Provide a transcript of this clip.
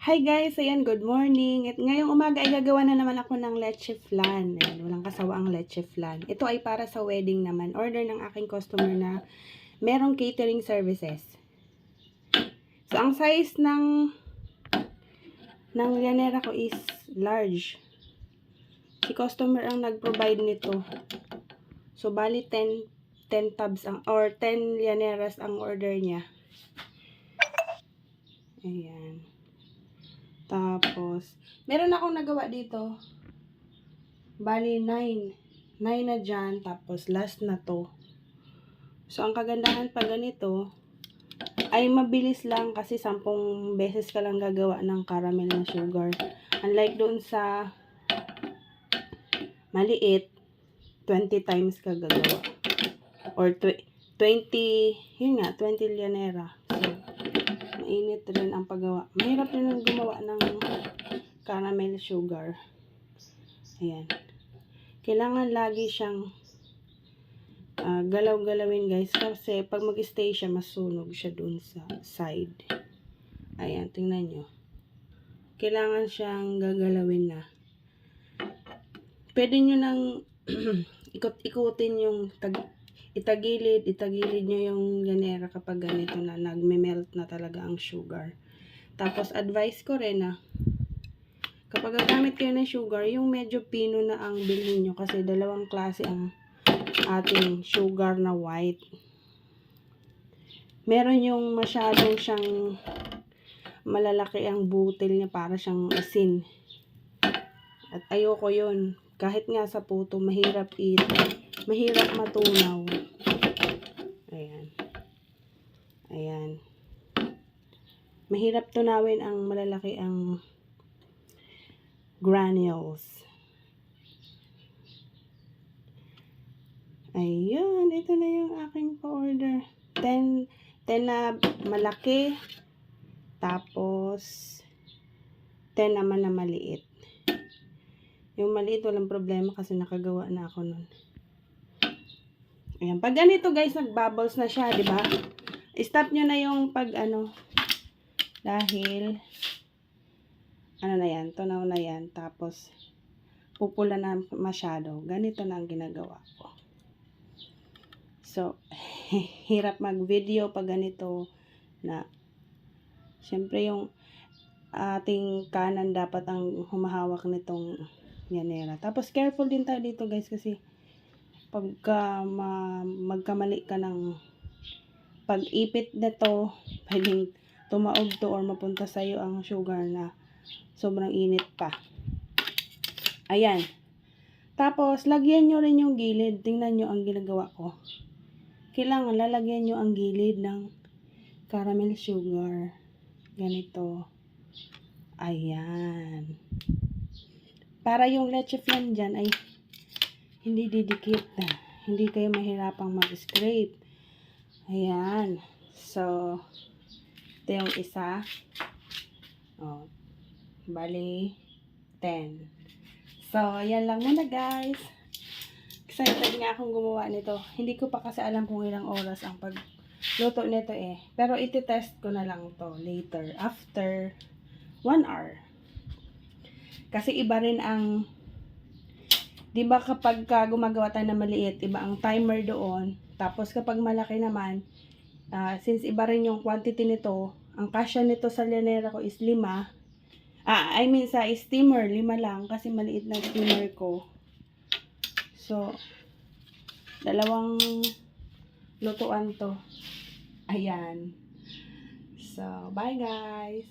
Hi guys! Ayan, good morning. At ngayong umaga ay gagawa na naman ako ng leche flan. Ayan, walang kasawaang leche flan. Ito ay para sa wedding naman. Order ng aking customer na merong catering services. So, ang size ng llanera ko is large. Si customer ang nag-provide nito. So, bali 10 tubs or 10 llaneras ang order niya. Ayan. Tapos, meron akong nagawa dito. Bali, 9. 9 na dyan. Tapos, last na to. So, ang kagandahan pa ganito, ay mabilis lang kasi 10 beses ka lang gagawa ng caramel na sugar. Unlike doon sa maliit, 20 times ka gagawa. Or 20, yun nga, 20 llanera. So, mainit rin ang paggawa. Mahirap rin ang gumawa ng caramel sugar. Ayan. Kailangan lagi siyang galaw-galawin guys. Kasi pag mag-stay siya, masunog siya dun sa side. Ayan, tingnan nyo. Kailangan siyang gagalawin na. Pwede nyo nang ikot-ikutin yung itagilid nyo yung llanera kapag ganito na nagme-melt na talaga ang sugar. Tapos advice ko rin na kapag gagamit kayo ng sugar, yung medyo pino na ang bilhin nyo kasi dalawang klase ang ating sugar na white. Meron yung masyadong siyang malalaki ang butil niya para siyang asin. At ayoko yun. Kahit nga sa puto, mahirap matunaw. Ayan. Ayan. Mahirap tunawin ang malalaki ang granules. Ayun, ito na yung aking pa-order. 10 na malaki. Tapos 10 naman na maliit. Yung maliit walang problema kasi nakagawa na ako nun. Ayan, pag ganito guys, nag-bubbles na siya, di ba? Stop nyo na yung pag dahil na yan, tunaw na yan. Tapos pupula na masyado. Ganito na ang ginagawa ko. So, hirap mag-video pag ganito na syempre yung ating kanan dapat ang humahawak nitong llanera. Tapos careful din tayo dito guys kasi pagka magkamali ka ng pag-ipit nito, pwedeng tumaog to or mapunta sa iyo ang sugar na sobrang init pa. Ayan. Tapos lagyan nyo rin yung gilid. Tingnan nyo ang ginagawa ko. Kailangan lalagyan nyo ang gilid ng caramel sugar. Ganito. Ayan. Para yung leche flan dyan ay hindi didikit na. Hindi kayo mahirapang mag-scrape. Ayan. So, ito yung isa. Oh, bali, 10. So, ayan lang muna guys. Excited nga akong gumawa nito. Hindi ko pa kasi alam kung ilang oras ang pagluto nito eh. Pero iti-test ko na lang to later. After 1 hour. Kasi iba rin ang, di ba kapag gumagawa tayo na maliit, iba ang timer doon. Tapos kapag malaki naman, since iba rin yung quantity nito, ang kasya nito sa llanera ko is 5. I mean sa steamer, 5 lang kasi maliit na steamer ko. So, dalawang lutuan to. Ayan. So, bye guys!